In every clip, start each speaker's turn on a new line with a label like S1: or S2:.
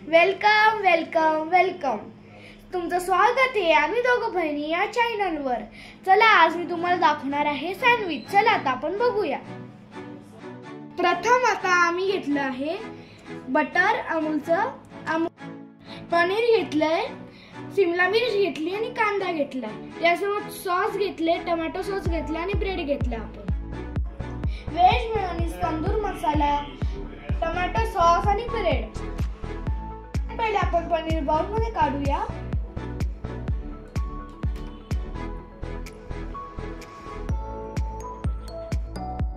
S1: Welcome welcome welcome. तुमचं स्वागत आहे आम्ही दोघं बहिणी या चॅनलवर. चला आज मी तुम्हाला दाखवणार आहे सँडविच. चला आता आपण बघूया. प्रथम आता आम्ही घेतलं आहे बटर, पनीर घेतलंय, शिमला मिरच घेतली आणि कांदा घेतलाय. त्यासोबत सॉस घेतले, टोमॅटो सॉस घेतला आणि ब्रेड घेतला. आपण व्हेज मेयोनीज, तंदूर मसाला, टोमॅटो सॉस आणि ब्रेड. पहिले आपण पनीर बाउल मध्ये काढूया.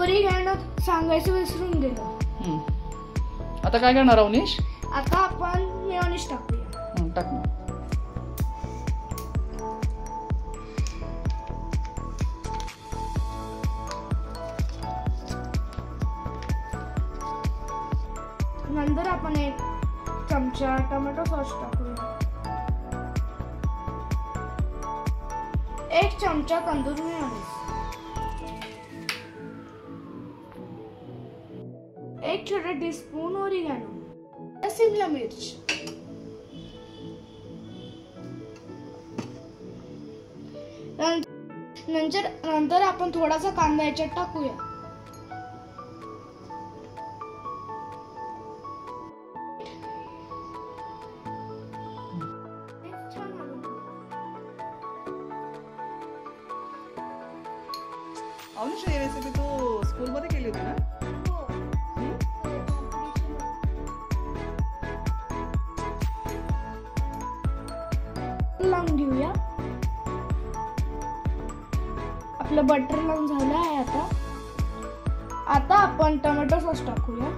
S1: ओरिगॅनो सांगायचं विसरून गेलो.
S2: आता काय करणार अवनीश?
S1: आता आपण मेयोनीज टाकूया.
S2: टाक ना.
S1: नंतर आपण 1 चमचा टोमॅटो सॉस टाकूया. 1 चमचा तंदूर मेयोनीज, 1 छोटा टीस्पून ओरिगॅनो, शिमला मिर्च, नंतर आपण थोडासा कांदा याच्यात टाकूया.
S2: अवनीश ही रेसिपी तू स्कूल मध्ये केली होती ना?
S1: लावून घेऊया. आपलं बटर लावून झालं आहे. आता आपण टोमॅटो सॉस टाकूया.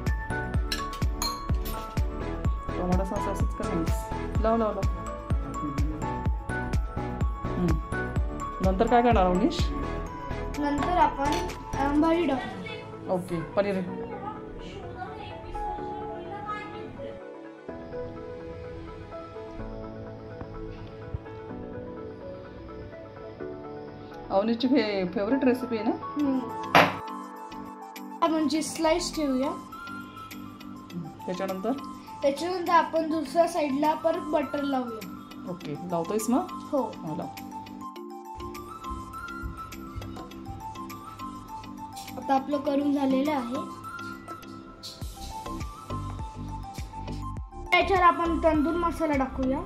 S2: टोमॅटो सॉस असंच करायचं. लाव. नंतर काय करणार अवनीश?
S1: नंतर आपण भाजी टाकू.
S2: ओके, पनीर. अवनीशची फेवरेट रेसिपी आहे ना?
S1: आपण स्लाइस ठेवूया. त्याच्यानंतर आपण दुसऱ्या साईडला परत बटर लावूया.
S2: ओके, लावतोयस मग?
S1: हो.
S2: लाव.
S1: आता आपलं करून झालेलं आहे. त्याच्यावर आपण तंदूर मसाला टाकूया.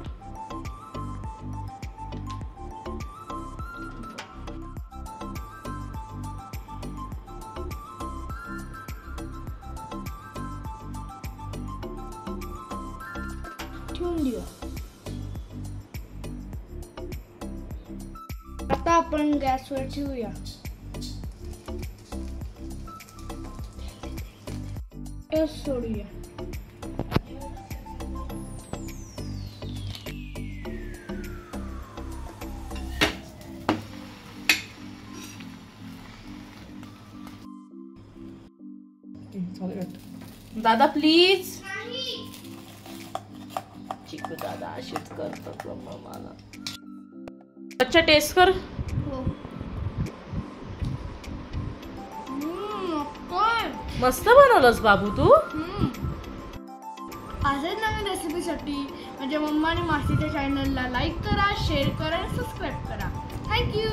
S1: ठेवून देऊया. आता आपण गॅसवर ठेवूया. सोडूया.
S2: दादा प्लीज. चिकू दादा अशीच करतात मला. अच्छा, टेस्ट कर.
S1: हो.
S2: मस्त बनवलंस बाबू तू.
S1: अशाच नवीन रेसिपीसाठी माझ्या मम्मा आणि मासीच्या चॅनलला लाईक करा, शेअर करा आणि सबस्क्राईब करा. थँक्यू.